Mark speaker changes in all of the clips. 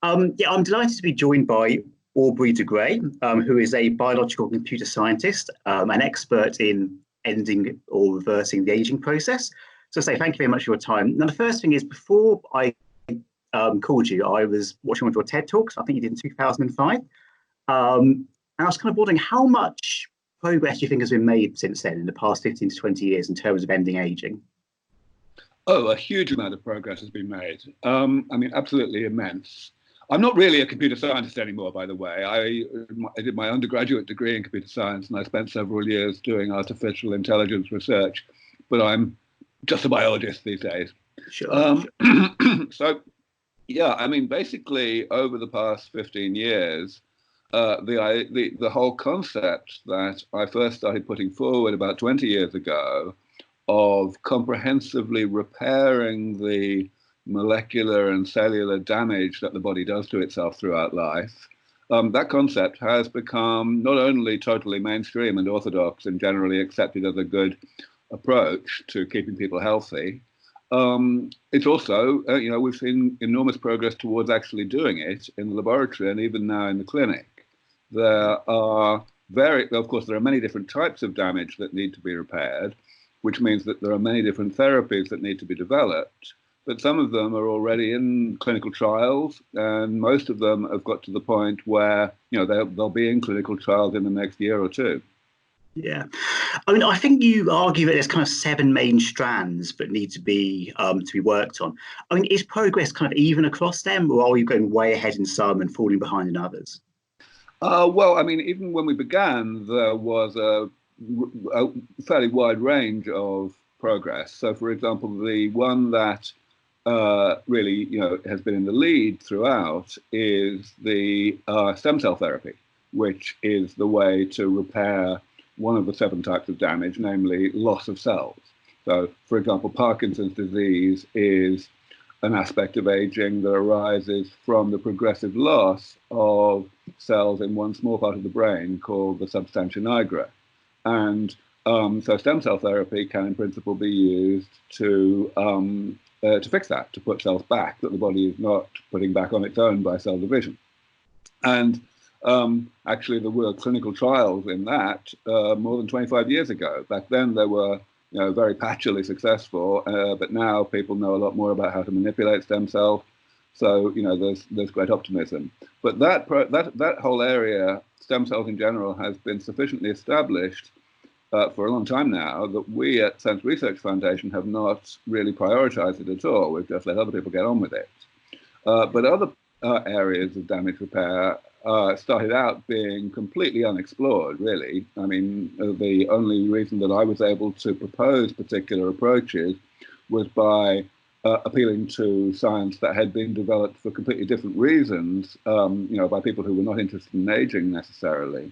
Speaker 1: Yeah, I'm delighted to be joined by Aubrey de Grey, who is a biological computer scientist, an expert in ending or reversing the aging process. So, say thank you very much for your time. Now, the first thing is, before I called you, I was watching one of your TED Talks. I think you did in 2005. And I was kind of wondering how much progress do you think has been made since then in the past 15 to 20 years in terms of ending aging?
Speaker 2: Oh, a huge amount of progress has been made. I mean, absolutely immense. I'm not really a computer scientist anymore, by the way. I did my undergraduate degree in computer science, and I spent several years doing artificial intelligence research, but I'm just a biologist these days.
Speaker 1: Sure.
Speaker 2: So, yeah, I mean, basically, over the past 15 years, the whole concept that I first started putting forward about 20 years ago of comprehensively repairing the molecular and cellular damage that the body does to itself throughout life, that concept has become not only totally mainstream and orthodox and generally accepted as a good approach to keeping people healthy. It's also, we've seen enormous progress towards actually doing it in the laboratory and even now in the clinic. There are of course, there are many different types of damage that need to be repaired, which means that there are many different therapies that need to be developed. But some of them are already in clinical trials, and most of them have got to the point where they'll be in clinical trials in the next year or two.
Speaker 1: Yeah, I mean, I think you argue that there's kind of 7 main strands that need to be worked on. I mean, is progress kind of even across them, or are you going way ahead in some and falling behind in others?
Speaker 2: Well, I mean, even when we began, there was a fairly wide range of progress. So, for example, the one that really, has been in the lead throughout is the stem cell therapy, which is the way to repair one of the 7 types of damage, namely loss of cells. So, for example, Parkinson's disease is an aspect of aging that arises from the progressive loss of cells in one small part of the brain called the substantia nigra. And so stem cell therapy can in principle be used to fix that, to put cells back that the body is not putting back on its own by cell division. And actually there were clinical trials in that more than 25 years ago. Back then they were very patchily successful, but now people know a lot more about how to manipulate stem cells. So there's great optimism. But that whole area, stem cells in general, has been sufficiently established for a long time now that we at SENS Research Foundation have not really prioritized it at all. We've just let other people get on with it. But other areas of damage repair started out being completely unexplored, really. I mean, the only reason that I was able to propose particular approaches was by appealing to science that had been developed for completely different reasons, by people who were not interested in aging necessarily.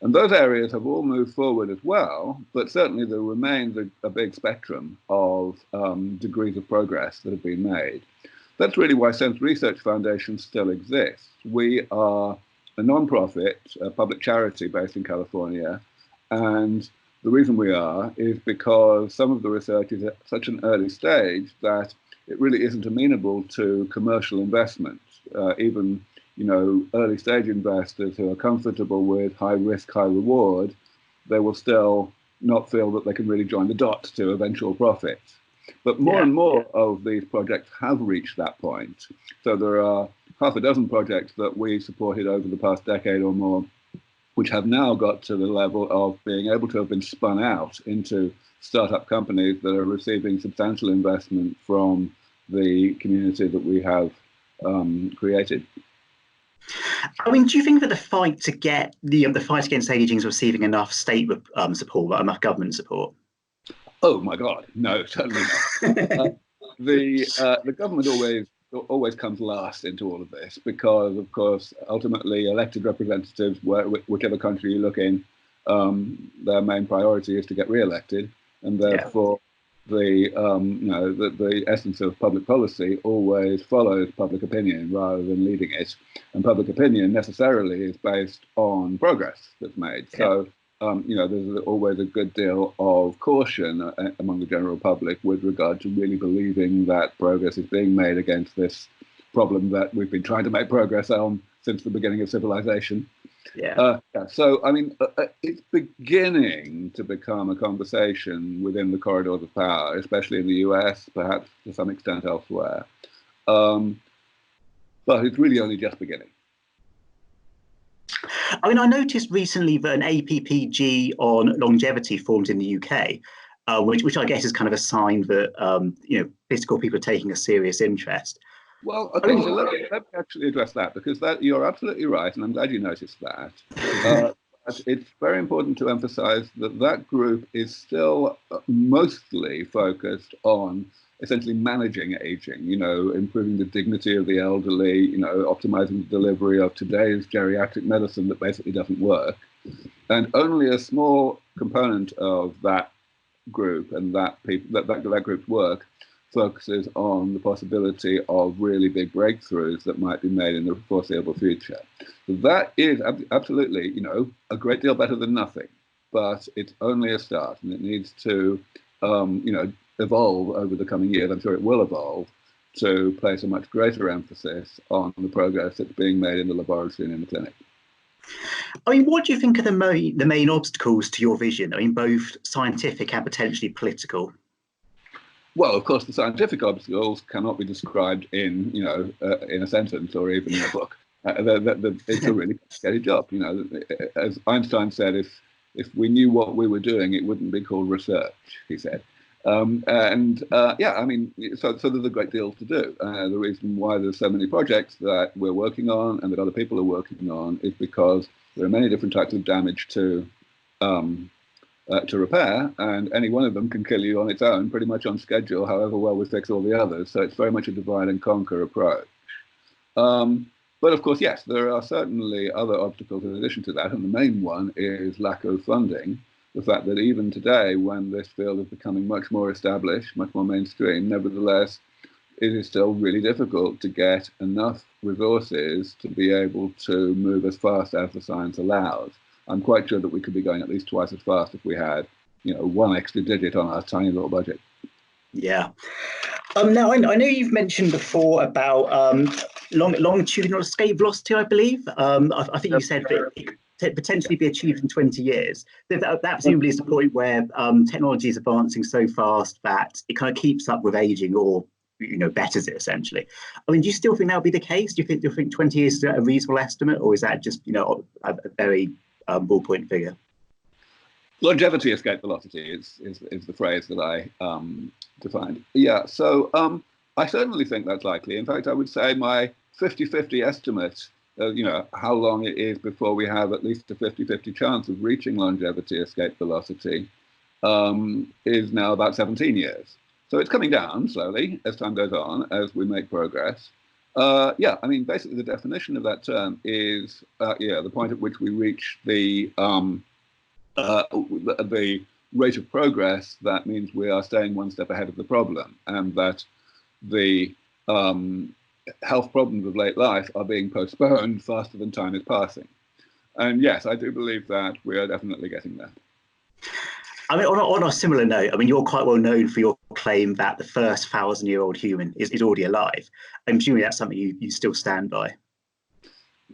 Speaker 2: And those areas have all moved forward as well, but certainly there remains a big spectrum of degrees of progress that have been made. That's really why SENS Research Foundation still exists. We are a non-profit, a public charity based in California, and the reason we are is because some of the research is at such an early stage that it really isn't amenable to commercial investment. Even early stage investors who are comfortable with high risk, high reward, they will still not feel that they can really join the dots to eventual profits. But more and more of these projects have reached that point. So there are half a dozen projects that we supported over the past decade or more, which have now got to the level of being able to have been spun out into startup companies that are receiving substantial investment from the community that we have created.
Speaker 1: I mean, do you think that the fight to get the fight against aging is receiving enough state support, enough government support?
Speaker 2: Oh my God, no, certainly not. The government always comes last into all of this because, of course, ultimately elected representatives, whichever country you look in, their main priority is to get re-elected, and therefore the essence of public policy always follows public opinion rather than leading it, and public opinion necessarily is based on progress that's made. So. There's always a good deal of caution among the general public with regard to really believing that progress is being made against this problem that we've been trying to make progress on since the beginning of civilization.
Speaker 1: Yeah.
Speaker 2: So, I mean, it's beginning to become a conversation within the corridors of power, especially in the US, perhaps to some extent elsewhere. But it's really only just beginning.
Speaker 1: I mean, I noticed recently that an APPG on longevity formed in the UK, which I guess is kind of a sign that political people are taking a serious interest.
Speaker 2: Well, okay, so let me actually address that, because you're absolutely right, and I'm glad you noticed that. But it's very important to emphasize that that group is still mostly focused on essentially managing aging, improving the dignity of the elderly, optimizing the delivery of today's geriatric medicine that basically doesn't work. And only a small component of that group and that group's work focuses on the possibility of really big breakthroughs that might be made in the foreseeable future. So that is absolutely, a great deal better than nothing, but it's only a start, and it needs to, evolve over the coming years. I'm sure it will evolve to place a much greater emphasis on the progress that's being made in the laboratory and in the clinic.
Speaker 1: I mean, what do you think are the main obstacles to your vision? I mean, both scientific and potentially political.
Speaker 2: Well, of course, the scientific obstacles cannot be described in, in a sentence or even in a book. It's a really complicated job. As Einstein said, if we knew what we were doing, it wouldn't be called research, he said. I mean, so there's a great deal to do. The reason why there's so many projects that we're working on and that other people are working on is because there are many different types of damage to repair, and any one of them can kill you on its own, pretty much on schedule, however well we fix all the others. So it's very much a divide and conquer approach. But of course, yes, there are certainly other obstacles in addition to that, and the main one is lack of funding. The fact that even today, when this field is becoming much more established, much more mainstream, nevertheless, it is still really difficult to get enough resources to be able to move as fast as the science allows. I'm quite sure that we could be going at least twice as fast if we had, one extra digit on our tiny little budget.
Speaker 1: Yeah. Now, I know you've mentioned before about longitudinal escape velocity, I believe. I think you said that it could potentially be achieved in 20 years. That presumably is the point where technology is advancing so fast that it kind of keeps up with aging, or betters it essentially. I mean, do you still think that would be the case? Do you think 20 years is a reasonable estimate, or is that just a very ballpoint figure?
Speaker 2: Longevity escape velocity is the phrase that I defined. Yeah, so I certainly think that's likely. In fact, I would say my 50-50 estimate, how long it is before we have at least a 50-50 chance of reaching longevity escape velocity, is now about 17 years. So it's coming down slowly as time goes on, as we make progress. Yeah, I mean, basically the definition of that term is, the point at which we reach the rate of progress that means we are staying one step ahead of the problem, and that the health problems of late life are being postponed faster than time is passing. And yes, I do believe that we are definitely getting there.
Speaker 1: I mean, on a similar note, I mean, you're quite well known for your claim that the first 1,000-year-old human is already alive. I'm assuming that's something you still stand by.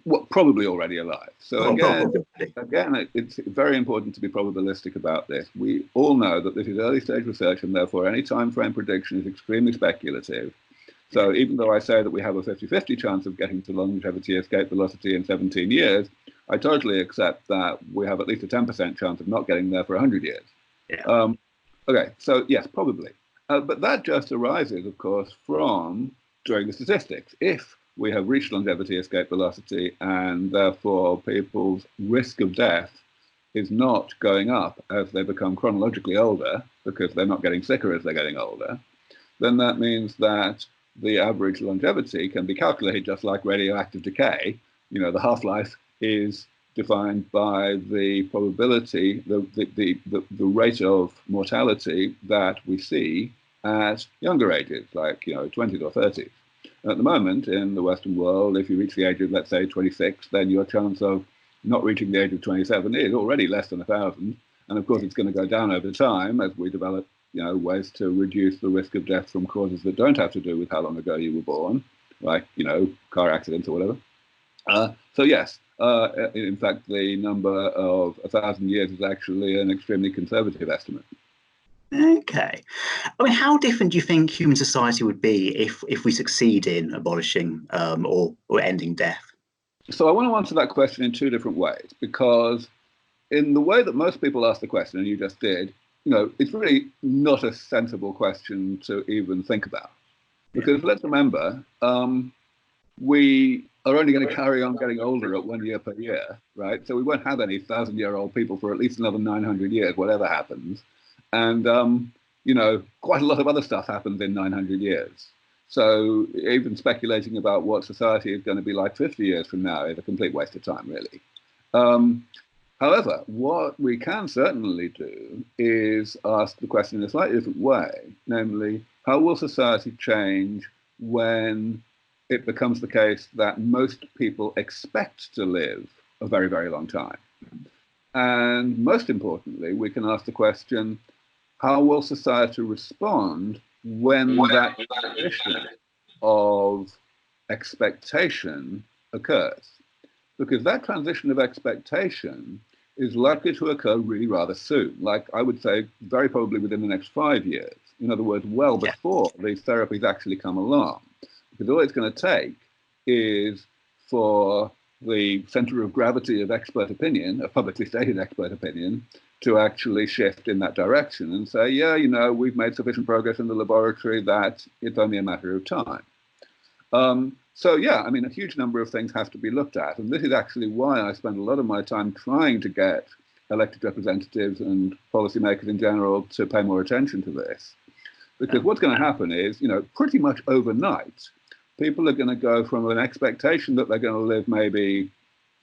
Speaker 2: Well, probably already alive. So again, it's very important to be probabilistic about this. We all know that this is early stage research, and therefore any time frame prediction is extremely speculative. So even though I say that we have a 50-50 chance of getting to longevity escape velocity in 17 years, I totally accept that we have at least a 10% chance of not getting there for 100 years.
Speaker 1: Yeah.
Speaker 2: Okay, so yes, probably. But that just arises, of course, from doing the statistics. If we have reached longevity escape velocity, and therefore people's risk of death is not going up as they become chronologically older, because they're not getting sicker as they're getting older, then that means that the average longevity can be calculated just like radioactive decay. The half-life is defined by the probability, the rate of mortality that we see at younger ages, like 20s or 30s. At the moment, in the Western world, if you reach the age of, let's say, 26, then your chance of not reaching the age of 27 is already less than 1,000. And of course, it's going to go down over time as we develop, ways to reduce the risk of death from causes that don't have to do with how long ago you were born. like, car accidents or whatever. So yes, in fact, the number of 1,000 years is actually an extremely conservative estimate.
Speaker 1: Okay. I mean, how different do you think human society would be if we succeed in abolishing or ending death?
Speaker 2: So I want to answer that question in two different ways, because in the way that most people ask the question, and you just did, it's really not a sensible question to even think about. Because let's remember, we are only going to carry on getting older at 1 year per year, right? So we won't have any 1,000-year-old people for at least another 900 years, whatever happens. And, quite a lot of other stuff happens in 900 years. So even speculating about what society is going to be like 50 years from now is a complete waste of time, really. However, what we can certainly do is ask the question in a slightly different way, namely, how will society change when it becomes the case that most people expect to live a very, very long time? And most importantly, we can ask the question, how will society respond when that transition of expectation occurs? Because that transition of expectation is likely to occur really rather soon, like I would say very probably within the next 5 years. In other words, well before these therapies actually come along. Because all it's going to take is for the center of gravity of expert opinion, of publicly stated expert opinion, to actually shift in that direction and say, yeah, we've made sufficient progress in the laboratory that it's only a matter of time. So yeah, I mean, a huge number of things have to be looked at. And this is actually why I spend a lot of my time trying to get elected representatives and policymakers in general to pay more attention to this. Because what's going to happen is, pretty much overnight, people are going to go from an expectation that they're going to live maybe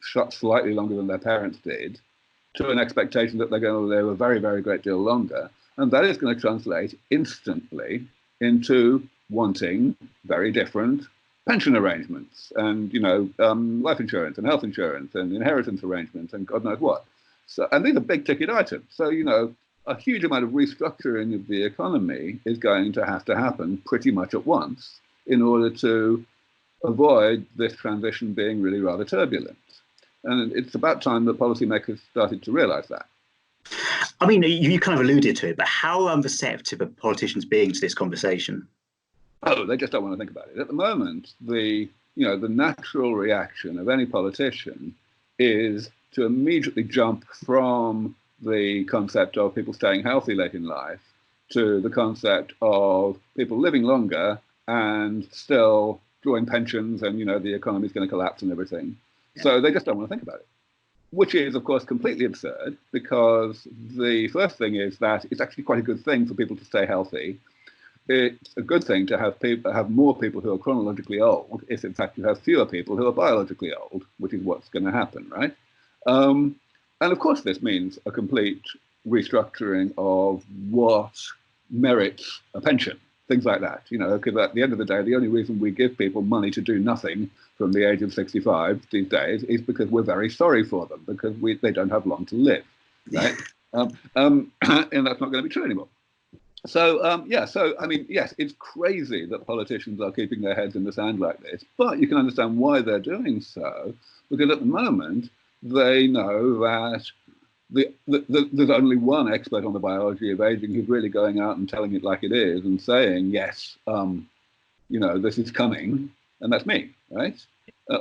Speaker 2: slightly longer than their parents did, to an expectation that they're going to live a very, very great deal longer. And that is going to translate instantly into wanting very different pension arrangements and, life insurance and health insurance and inheritance arrangements and God knows what. So, and these are big ticket items. So, a huge amount of restructuring of the economy is going to happen pretty much at once in order to avoid this transition being really rather turbulent. And it's about time that policymakers started to realize that.
Speaker 1: I mean, you kind of alluded to it, but how receptive are politicians being to this conversation?
Speaker 2: Oh, they just don't want to think about it. At the moment, the natural reaction of any politician is to immediately jump from the concept of people staying healthy late in life to the concept of people living longer and still drawing pensions and, the economy is going to collapse and everything. Yeah. So they just don't want to think about it, which is, of course, completely absurd, because the first thing is that it's actually quite a good thing for people to stay healthy. It's a good thing to have more people who are chronologically old if, in fact, you have fewer people who are biologically old, which is what's going to happen, right? And of course, this means a complete restructuring of what merits a pension, things like that. Because at the end of the day, the only reason we give people money to do nothing from the age of 65 these days is because we're very sorry for them, because they don't have long to live, right? And that's not going to be true anymore. So, I mean, yes, it's crazy that politicians are keeping their heads in the sand like this, but you can understand why they're doing so, because at the moment, they know that there's only one expert on the biology of aging who's really going out and telling it like it is and saying, yes, this is coming, and that's me, right?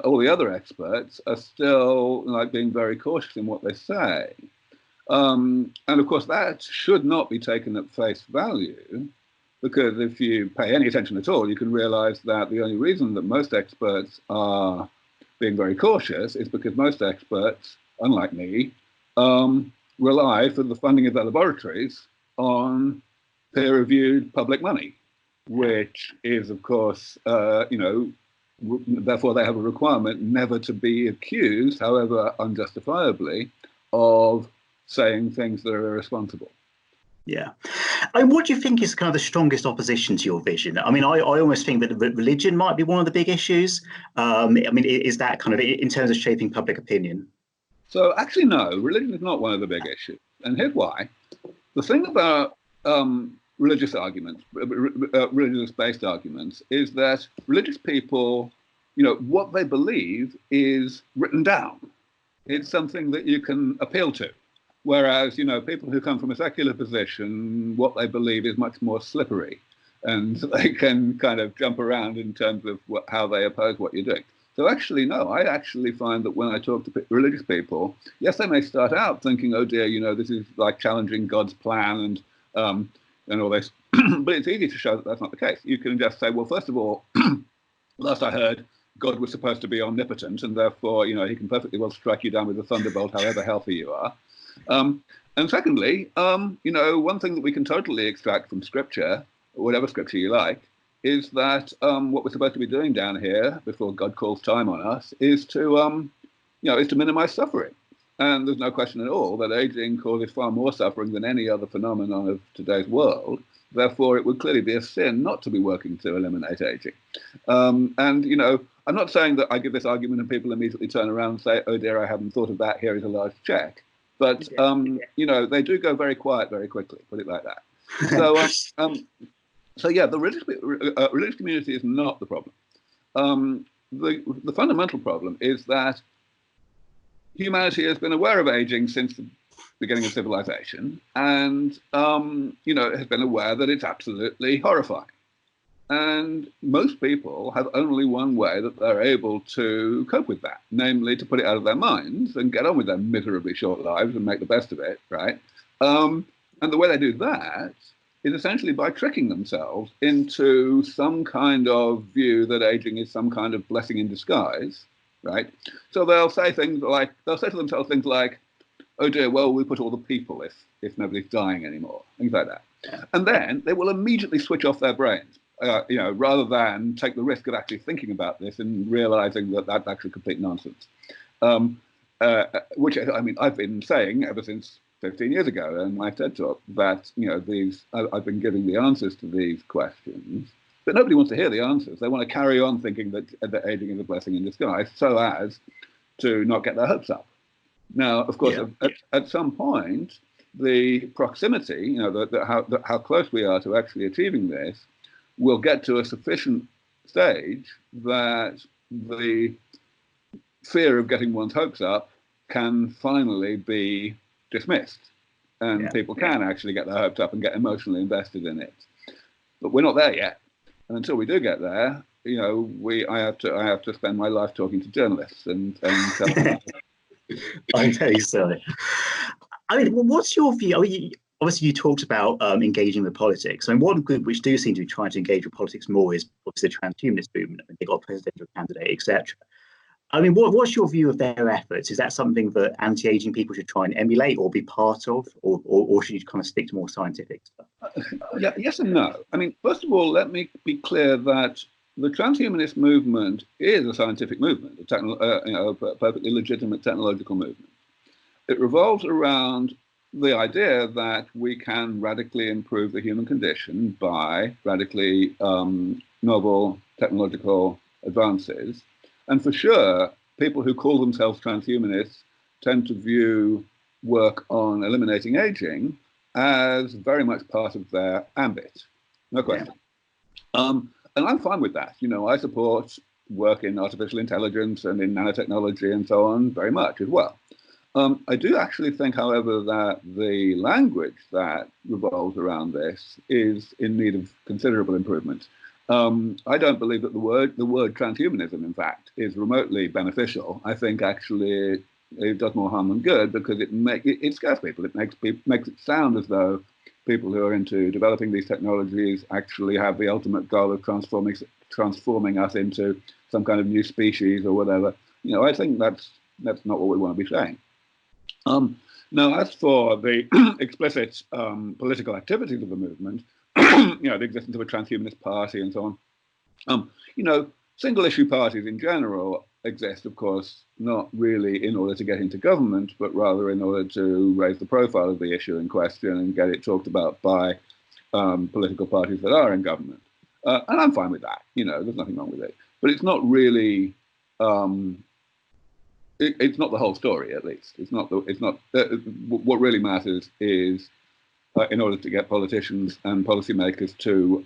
Speaker 2: All the other experts are still being very cautious in what they say. And of course, that should not be taken at face value, because if you pay any attention at all, you can realize that the only reason that most experts are being very cautious is because most experts, unlike me, rely for the funding of their laboratories on peer-reviewed public money, which is, of course, therefore they have a requirement never to be accused, however unjustifiably, of saying things that are irresponsible.
Speaker 1: Yeah. I mean, what do you think is kind of the strongest opposition to your vision? I mean, I almost think that religion might be one of the big issues. I mean, is that kind of in terms of shaping public opinion?
Speaker 2: So actually, no, religion is not one of the big issues. And here's why. The thing about religious arguments, religious-based arguments, is that religious people, what they believe is written down. It's something that you can appeal to. Whereas, people who come from a secular position, what they believe is much more slippery, and they can kind of jump around in terms of how they oppose what you're doing. So actually, no, I actually find that when I talk to religious people, yes, they may start out thinking, oh dear, this is like challenging God's plan and all this, but it's easy to show that that's not the case. You can just say, well, first of all, last I heard, God was supposed to be omnipotent, and therefore, he can perfectly well strike you down with a thunderbolt, however healthy you are. And secondly, one thing that we can totally extract from Scripture, whatever Scripture you like, is that what we're supposed to be doing down here before God calls time on us is to, is to minimize suffering. And there's no question at all that aging causes far more suffering than any other phenomenon of today's world. Therefore, it would clearly be a sin not to be working to eliminate aging. And, I'm not saying that I give this argument and people immediately turn around and say, oh dear, I haven't thought of that, here is a large check. But, they do go very quiet very quickly, put it like that. So yeah, the religious community is not the problem. The fundamental problem is that humanity has been aware of aging since the beginning of civilization, and has been aware that it's absolutely horrifying. And most people have only one way that they're able to cope with that, namely to put it out of their minds and get on with their miserably short lives and make the best of it, right? And the way they do that is essentially by tricking themselves into some kind of view that aging is some kind of blessing in disguise, right? So they'll say to themselves things like, oh dear, well, we put all the people if nobody's dying anymore, things like that. And then they will immediately switch off their brains, rather than take the risk of actually thinking about this and realizing that that's actually complete nonsense. Which, I've been saying ever since 15 years ago in my TED Talk that, I've been giving the answers to these questions, but nobody wants to hear the answers. They want to carry on thinking that aging is a blessing in disguise so as to not get their hopes up. Now, of course, at some point, the proximity, how close we are to actually achieving this, will get to a sufficient stage that the fear of getting one's hopes up can finally be dismissed, and people can actually get their hopes up and get emotionally invested in it. But we're not there yet, and until we do get there, I have to spend my life talking to journalists and tell them.
Speaker 1: I'm very sorry. What's your view? Obviously, you talked about engaging with politics. One group which do seem to be trying to engage with politics more is obviously the transhumanist movement. They got a presidential candidate, etc. What's your view of their efforts? Is that something that anti-aging people should try and emulate or be part of, or should you kind of stick to more scientific stuff?
Speaker 2: Yes and no. First of all, let me be clear that the transhumanist movement is a scientific movement, a perfectly legitimate technological movement. It revolves around the idea that we can radically improve the human condition by radically novel technological advances. And for sure, people who call themselves transhumanists tend to view work on eliminating aging as very much part of their ambit. No question. And I'm fine with that. I support work in artificial intelligence and in nanotechnology and so on very much as well. I do actually think, however, that the language that revolves around this is in need of considerable improvement. I don't believe that the word transhumanism, in fact, is remotely beneficial. I think actually it does more harm than good because it scares people. It makes it sound as though people who are into developing these technologies actually have the ultimate goal of transforming us into some kind of new species or whatever. I think that's not what we want to be saying. Now, as for the explicit political activities of the movement, the existence of a transhumanist party and so on, single issue parties in general exist, of course, not really in order to get into government, but rather in order to raise the profile of the issue in question and get it talked about by political parties that are in government. And I'm fine with that. There's nothing wrong with it. But it's not really. It's not the whole story, at least. What really matters is in order to get politicians and policymakers to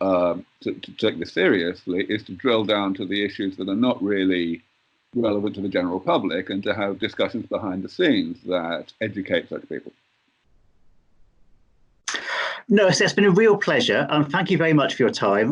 Speaker 2: take this seriously, is to drill down to the issues that are not really relevant to the general public and to have discussions behind the scenes that educate such people.
Speaker 1: No, it's been a real pleasure. Thank you very much for your time.